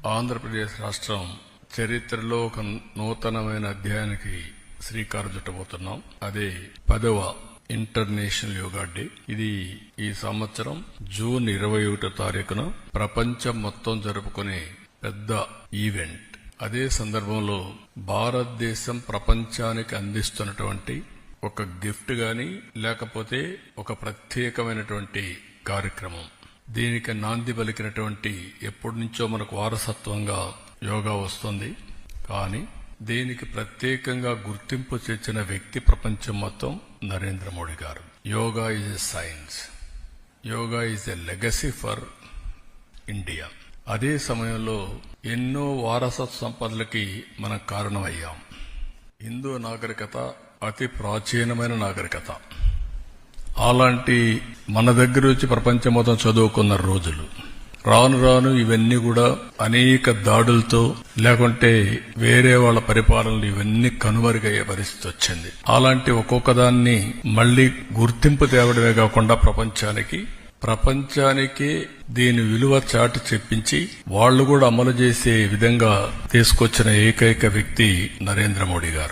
ఆంధ్రప్రదేశ్ రాష్ట్రం చరిత్రలో ఒక నూతనమైన అధ్యాయానికి శ్రీకారం చుట్టబోతున్నాం. అదే 10వ ఇంటర్నేషనల్ యోగా డే. ఇది ఈ సంవత్సరం జూన్ 21వ తారీఖున ప్రపంచం మొత్తం జరుపుకునే పెద్ద ఈవెంట్. అదే సందర్భంలో భారతదేశం ప్రపంచానికి అందిస్తున్నటువంటి ఒక గిఫ్ట్ గాని లేకపోతే ఒక ప్రత్యేకమైనటువంటి కార్యక్రమం. దీనికి నాంది పలికినటువంటి ఎప్పటి నుంచో మనకు వారసత్వంగా యోగా వస్తుంది. కానీ దీనికి ప్రత్యేకంగా గుర్తింపు తెచ్చిన వ్యక్తి ప్రపంచం మొత్తం నరేంద్ర మోడీ గారు. Yoga is a science, yoga is a legacy for India. అదే సమయంలో ఎన్నో వారసత్వ సంపదలకి మనం కారణమయ్యాం. హిందూ నాగరికత అతి ప్రాచీనమైన నాగరికత. అలాంటి మన దగ్గర వచ్చి ప్రపంచం మొత్తం చదువుకున్న రోజులు రాను రాను ఇవన్నీ కూడా అనేక దాడులతో లేకుంటే వేరే వాళ్ళ పరిపాలనలు ఇవన్నీ కనుమరుగయ్యే పరిస్థితి వచ్చింది. అలాంటి ఒక్కొక్క దాన్ని మళ్లీ గుర్తింపు తేవడమే కాకుండా ప్రపంచానికి దీని విలువ చాటి చెప్పించి వాళ్లు కూడా అమలు చేసే విధంగా తీసుకొచ్చిన ఏకైక వ్యక్తి నరేంద్ర మోడీ గారు.